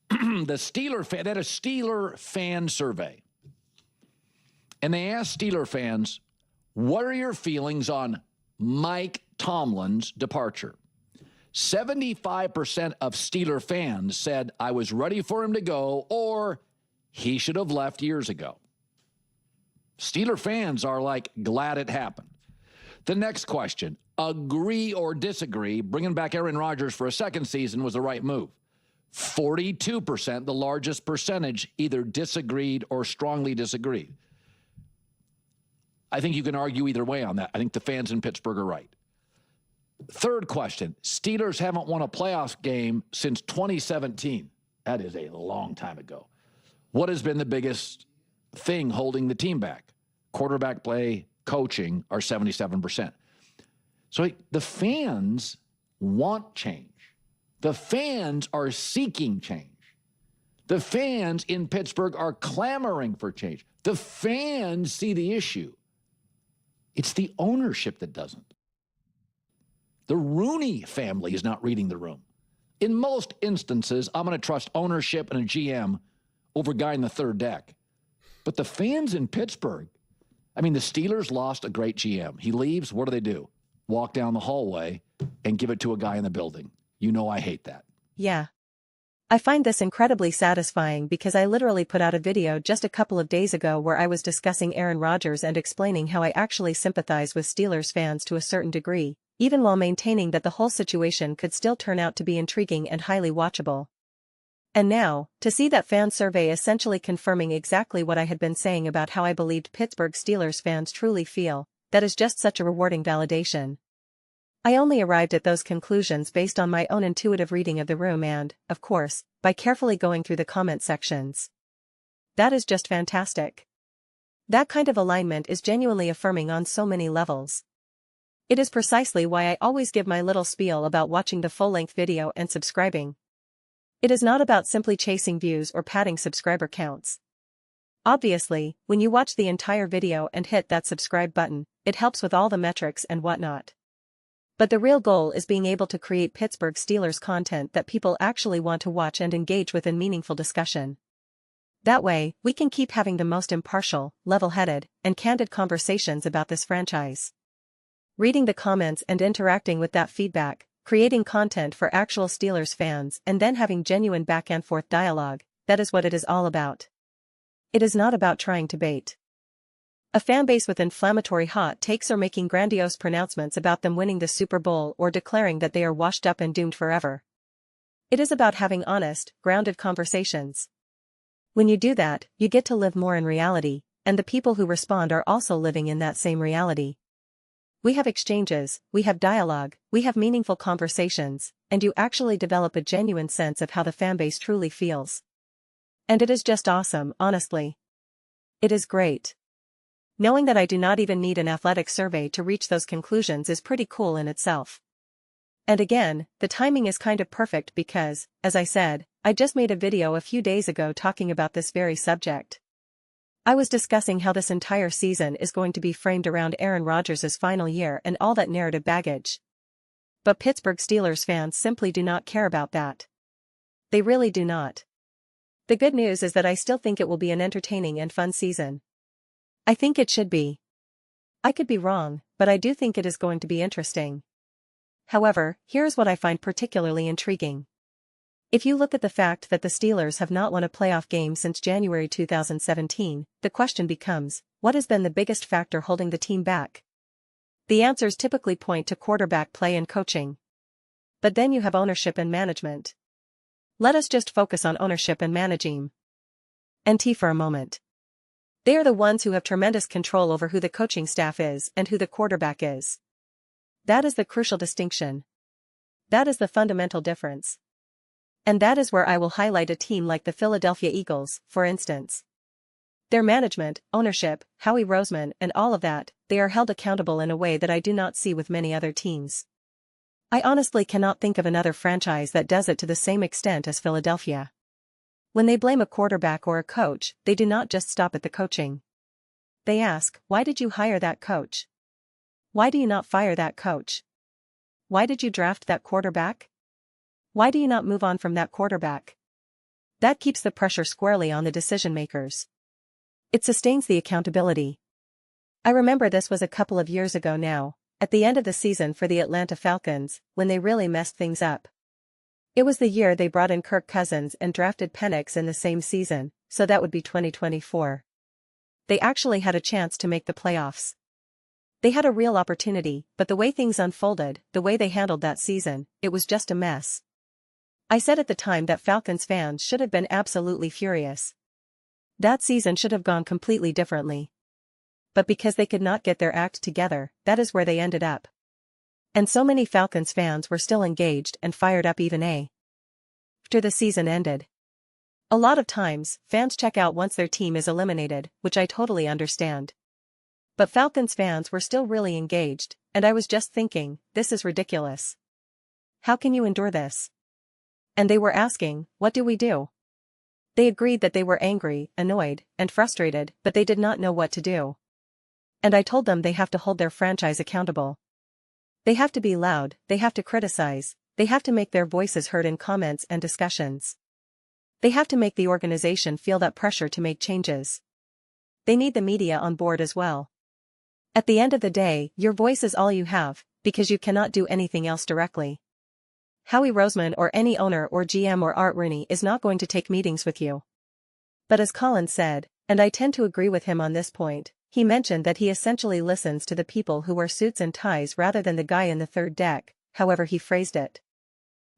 They had a Steeler fan survey. And they asked Steeler fans, what are your feelings on Mike Tomlin's departure? 75% of Steeler fans said, I was ready for him to go, or he should have left years ago. Steeler fans are like, glad it happened. The next question, agree or disagree, bringing back Aaron Rodgers for a second season was the right move. 42%, the largest percentage, either disagreed or strongly disagreed. I think you can argue either way on that. I think the fans in Pittsburgh are right. Third question, Steelers haven't won a playoff game since 2017. That is a long time ago. What has been the biggest thing holding the team back? Quarterback play, coaching are 77%. So the fans want change. The fans are seeking change. The fans in Pittsburgh are clamoring for change. The fans see the issue. It's the ownership that doesn't. The Rooney family is not reading the room. In most instances, I'm going to trust ownership and a GM over a guy in the third deck. But the fans in Pittsburgh, I mean, the Steelers lost a great GM. He leaves, what do? Walk down the hallway and give it to a guy in the building. You know I hate that. Yeah. I find this incredibly satisfying because I literally put out a video just a couple of days ago where I was discussing Aaron Rodgers and explaining how I actually sympathize with Steelers fans to a certain degree, even while maintaining that the whole situation could still turn out to be intriguing and highly watchable. And now, to see that fan survey essentially confirming exactly what I had been saying about how I believed Pittsburgh Steelers fans truly feel, that is just such a rewarding validation. I only arrived at those conclusions based on my own intuitive reading of the room and, of course, by carefully going through the comment sections. That is just fantastic. That kind of alignment is genuinely affirming on so many levels. It is precisely why I always give my little spiel about watching the full-length video and subscribing. It is not about simply chasing views or padding subscriber counts. Obviously, when you watch the entire video and hit that subscribe button, it helps with all the metrics and whatnot. But the real goal is being able to create Pittsburgh Steelers content that people actually want to watch and engage with in meaningful discussion. That way, we can keep having the most impartial, level-headed, and candid conversations about this franchise. Reading the comments and interacting with that feedback, creating content for actual Steelers fans and then having genuine back-and-forth dialogue, that is what it is all about. It is not about trying to bait a fanbase with inflammatory hot takes or making grandiose pronouncements about them winning the Super Bowl or declaring that they are washed up and doomed forever. It is about having honest, grounded conversations. When you do that, you get to live more in reality, and the people who respond are also living in that same reality. We have exchanges, we have dialogue, we have meaningful conversations, and you actually develop a genuine sense of how the fanbase truly feels. And it is just awesome, honestly. It is great. Knowing that I do not even need an athletic survey to reach those conclusions is pretty cool in itself. And again, the timing is kind of perfect because, as I said, I just made a video a few days ago talking about this very subject. I was discussing how this entire season is going to be framed around Aaron Rodgers' final year and all that narrative baggage. But Pittsburgh Steelers fans simply do not care about that. They really do not. The good news is that I still think it will be an entertaining and fun season. I think it should be. I could be wrong, but I do think it is going to be interesting. However, here's what I find particularly intriguing. If you look at the fact that the Steelers have not won a playoff game since January 2017, the question becomes, what has been the biggest factor holding the team back? The answers typically point to quarterback play and coaching. But then you have ownership and management. Let us just focus on ownership and managing NT for a moment. They are the ones who have tremendous control over who the coaching staff is and who the quarterback is. That is the crucial distinction. That is the fundamental difference. And that is where I will highlight a team like the Philadelphia Eagles, for instance. Their management, ownership, Howie Roseman, and all of that, they are held accountable in a way that I do not see with many other teams. I honestly cannot think of another franchise that does it to the same extent as Philadelphia. When they blame a quarterback or a coach, they do not just stop at the coaching. They ask, why did you hire that coach? Why do you not fire that coach? Why did you draft that quarterback? Why do you not move on from that quarterback? That keeps the pressure squarely on the decision makers. It sustains the accountability. I remember this was a couple of years ago now, at the end of the season for the Atlanta Falcons, when they really messed things up. It was the year they brought in Kirk Cousins and drafted Penix in the same season, so that would be 2024. They actually had a chance to make the playoffs. They had a real opportunity, but the way things unfolded, the way they handled that season, it was just a mess. I said at the time that Falcons fans should have been absolutely furious. That season should have gone completely differently. But because they could not get their act together, that is where they ended up. And so many Falcons fans were still engaged and fired up even after the season ended. A lot of times, fans check out once their team is eliminated, which I totally understand. But Falcons fans were still really engaged, and I was just thinking, this is ridiculous. How can you endure this? And they were asking, what do we do? They agreed that they were angry, annoyed, and frustrated, but they did not know what to do. And I told them they have to hold their franchise accountable. They have to be loud, they have to criticize, they have to make their voices heard in comments and discussions. They have to make the organization feel that pressure to make changes. They need the media on board as well. At the end of the day, your voice is all you have, because you cannot do anything else directly. Howie Roseman or any owner or GM or Art Rooney is not going to take meetings with you. But as Colin said, and I tend to agree with him on this point, he mentioned that he essentially listens to the people who wear suits and ties rather than the guy in the third deck, however he phrased it.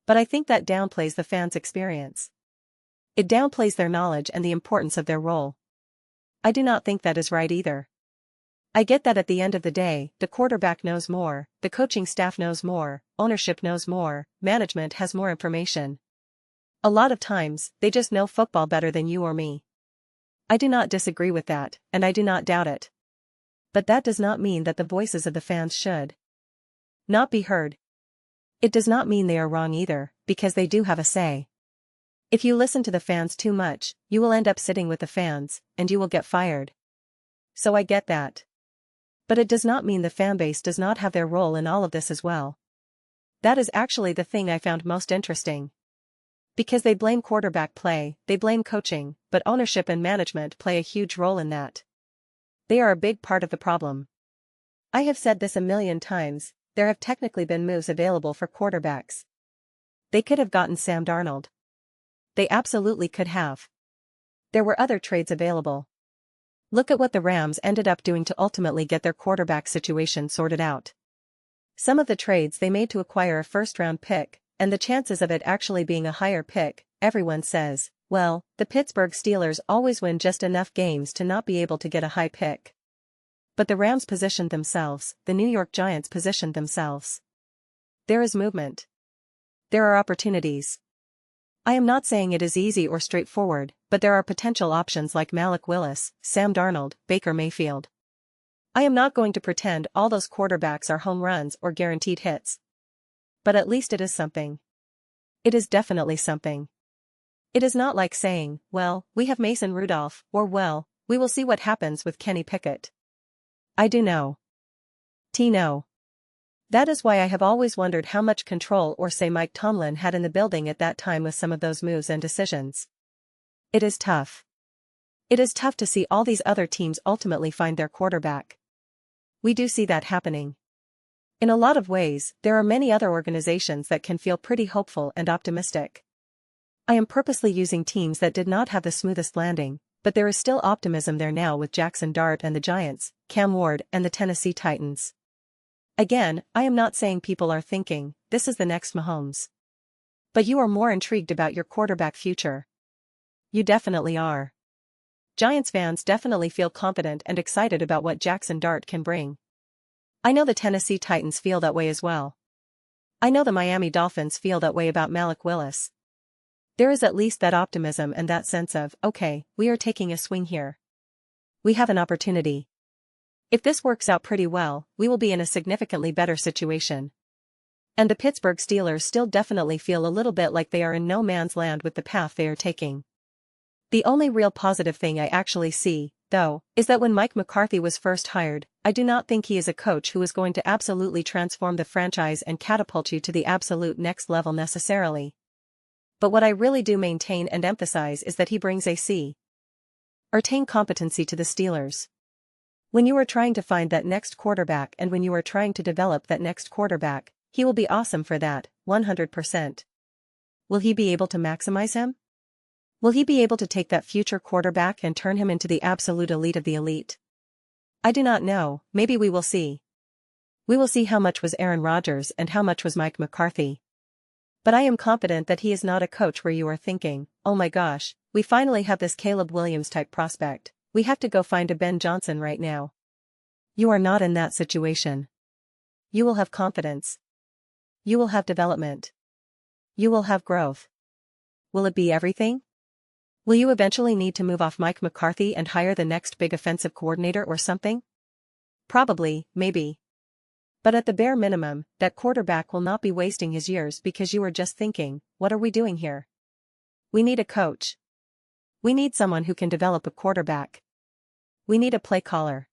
But I think that downplays the fans' experience. It downplays their knowledge and the importance of their role. I do not think that is right either. I get that at the end of the day, the quarterback knows more, the coaching staff knows more, ownership knows more, management has more information. A lot of times, they just know football better than you or me. I do not disagree with that, and I do not doubt it. But that does not mean that the voices of the fans should not be heard. It does not mean they are wrong either, because they do have a say. If you listen to the fans too much, you will end up sitting with the fans, and you will get fired. So I get that. But it does not mean the fanbase does not have their role in all of this as well. That is actually the thing I found most interesting. Because they blame quarterback play, they blame coaching, but ownership and management play a huge role in that. They are a big part of the problem. I have said this a million times, there have technically been moves available for quarterbacks. They could have gotten Sam Darnold. They absolutely could have. There were other trades available. Look at what the Rams ended up doing to ultimately get their quarterback situation sorted out. Some of the trades they made to acquire a first-round pick, and the chances of it actually being a higher pick, everyone says, well, the Pittsburgh Steelers always win just enough games to not be able to get a high pick. But the Rams positioned themselves, the New York Giants positioned themselves. There is movement. There are opportunities. I am not saying it is easy or straightforward, but there are potential options like Malik Willis, Sam Darnold, Baker Mayfield. I am not going to pretend all those quarterbacks are home runs or guaranteed hits. But at least it is something. It is definitely something. It is not like saying, well, we have Mason Rudolph, or well, we will see what happens with Kenny Pickett. I do know. No. That is why I have always wondered how much control or say Mike Tomlin had in the building at that time with some of those moves and decisions. It is tough. It is tough to see all these other teams ultimately find their quarterback. We do see that happening. In a lot of ways, there are many other organizations that can feel pretty hopeful and optimistic. I am purposely using teams that did not have the smoothest landing, but there is still optimism there now with Jackson Dart and the Giants, Cam Ward and the Tennessee Titans. Again, I am not saying people are thinking, this is the next Mahomes. But you are more intrigued about your quarterback future. You definitely are. Giants fans definitely feel confident and excited about what Jackson Dart can bring. I know the Tennessee Titans feel that way as well. I know the Miami Dolphins feel that way about Malik Willis. There is at least that optimism and that sense of, okay, we are taking a swing here. We have an opportunity. If this works out pretty well, we will be in a significantly better situation. And the Pittsburgh Steelers still definitely feel a little bit like they are in no man's land with the path they are taking. The only real positive thing I actually see, though, is that when Mike McCarthy was first hired, I do not think he is a coach who is going to absolutely transform the franchise and catapult you to the absolute next level necessarily. But what I really do maintain and emphasize is that he brings a certain competency to the Steelers. When you are trying to find that next quarterback and when you are trying to develop that next quarterback, he will be awesome for that, 100%. Will he be able to maximize him? Will he be able to take that future quarterback and turn him into the absolute elite of the elite? I do not know, maybe we will see. We will see how much was Aaron Rodgers and how much was Mike McCarthy. But I am confident that he is not a coach where you are thinking, oh my gosh, we finally have this Caleb Williams type prospect, we have to go find a Ben Johnson right now. You are not in that situation. You will have confidence. You will have development. You will have growth. Will it be everything? Will you eventually need to move off Mike McCarthy and hire the next big offensive coordinator or something? Probably, maybe. But at the bare minimum, that quarterback will not be wasting his years because you are just thinking, what are we doing here? We need a coach. We need someone who can develop a quarterback. We need a play caller.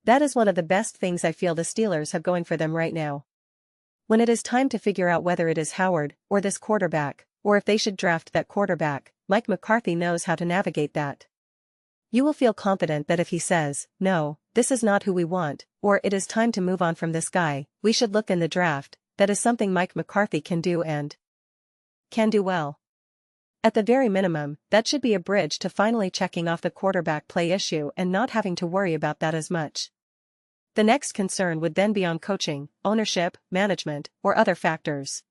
That is one of the best things I feel the Steelers have going for them right now. When it is time to figure out whether it is Howard or this quarterback, or if they should draft that quarterback, Mike McCarthy knows how to navigate that. You will feel confident that if he says, no, this is not who we want, or it is time to move on from this guy, we should look in the draft, that is something Mike McCarthy can do and can do well. At the very minimum, that should be a bridge to finally checking off the quarterback play issue and not having to worry about that as much. The next concern would then be on coaching, ownership, management, or other factors.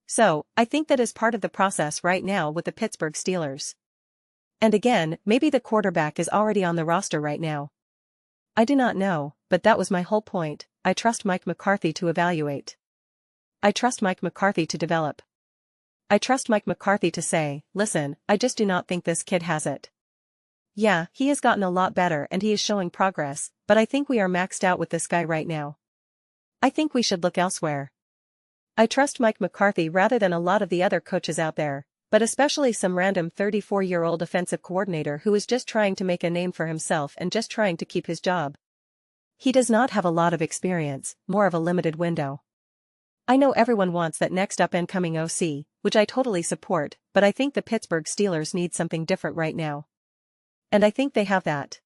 So, I think that is part of the process right now with the Pittsburgh Steelers. And again, maybe the quarterback is already on the roster right now. I do not know, but that was my whole point. I trust Mike McCarthy to evaluate. I trust Mike McCarthy to develop. I trust Mike McCarthy to say, listen, I just do not think this kid has it. Yeah, he has gotten a lot better and he is showing progress, but I think we are maxed out with this guy right now. I think we should look elsewhere. I trust Mike McCarthy rather than a lot of the other coaches out there, but especially some random 34-year-old offensive coordinator who is just trying to make a name for himself and just trying to keep his job. He does not have a lot of experience, more of a limited window. I know everyone wants that next up-and-coming OC, which I totally support, but I think the Pittsburgh Steelers need something different right now. And I think they have that.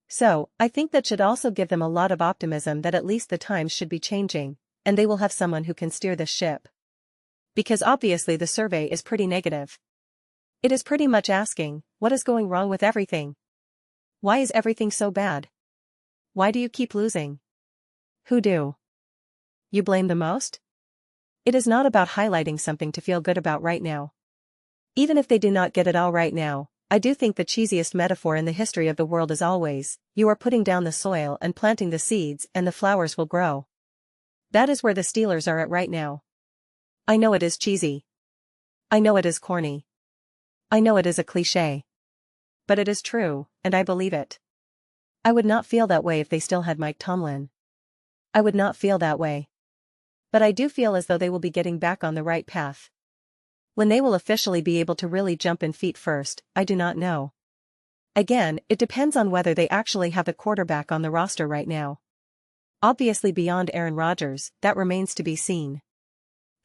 So, I think that should also give them a lot of optimism that at least the times should be changing, and they will have someone who can steer the ship. Because obviously the survey is pretty negative. It is pretty much asking, what is going wrong with everything? Why is everything so bad? Why do you keep losing? Who do you blame the most? It is not about highlighting something to feel good about right now. Even if they do not get it all right now, I do think the cheesiest metaphor in the history of the world is always, you are putting down the soil and planting the seeds and the flowers will grow. That is where the Steelers are at right now. I know it is cheesy. I know it is corny. I know it is a cliché. But it is true, and I believe it. I would not feel that way if they still had Mike Tomlin. I would not feel that way. But I do feel as though they will be getting back on the right path. When they will officially be able to really jump in feet first, I do not know. Again, it depends on whether they actually have a quarterback on the roster right now. Obviously beyond Aaron Rodgers, that remains to be seen.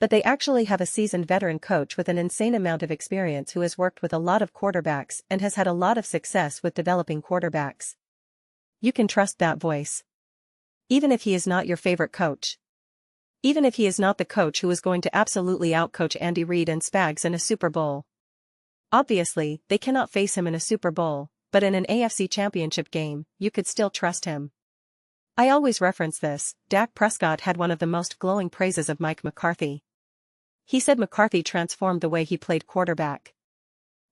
But they actually have a seasoned veteran coach with an insane amount of experience who has worked with a lot of quarterbacks and has had a lot of success with developing quarterbacks. You can trust that voice. Even if he is not your favorite coach. Even if he is not the coach who is going to absolutely outcoach Andy Reid and Spags in a Super Bowl. Obviously, they cannot face him in a Super Bowl, but in an AFC Championship game, you could still trust him. I always reference this. Dak Prescott had one of the most glowing praises of Mike McCarthy. He said McCarthy transformed the way he played quarterback.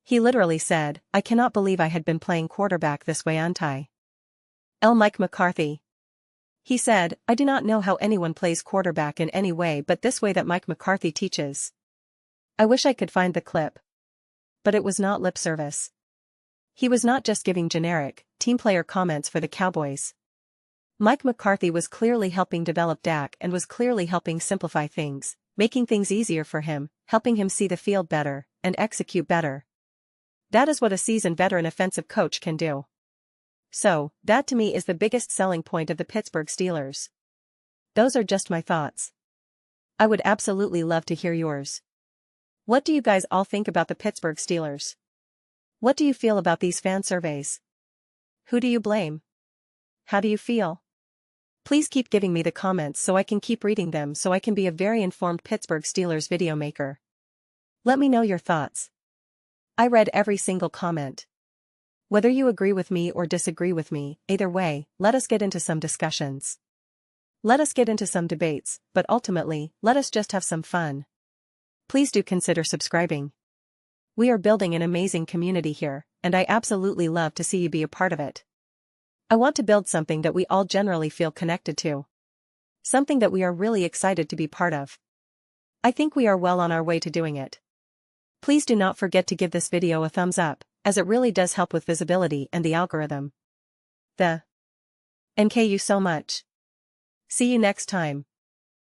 He literally said, I cannot believe I had been playing quarterback this way until Mike McCarthy. He said, I do not know how anyone plays quarterback in any way but this way that Mike McCarthy teaches. I wish I could find the clip. But it was not lip service. He was not just giving generic, team player comments for the Cowboys. Mike McCarthy was clearly helping develop Dak and was clearly helping simplify things, making things easier for him, helping him see the field better, and execute better. That is what a seasoned veteran offensive coach can do. So, that to me is the biggest selling point of the Pittsburgh Steelers. Those are just my thoughts. I would absolutely love to hear yours. What do you guys all think about the Pittsburgh Steelers? What do you feel about these fan surveys? Who do you blame? How do you feel? Please keep giving me the comments so I can keep reading them so I can be a very informed Pittsburgh Steelers video maker. Let me know your thoughts. I read every single comment. Whether you agree with me or disagree with me, either way, let us get into some discussions. Let us get into some debates, but ultimately, let us just have some fun. Please do consider subscribing. We are building an amazing community here, and I absolutely love to see you be a part of it. I want to build something that we all generally feel connected to. Something that we are really excited to be part of. I think we are well on our way to doing it. Please do not forget to give this video a thumbs up, as it really does help with visibility and the algorithm. Thank you so much. See you next time.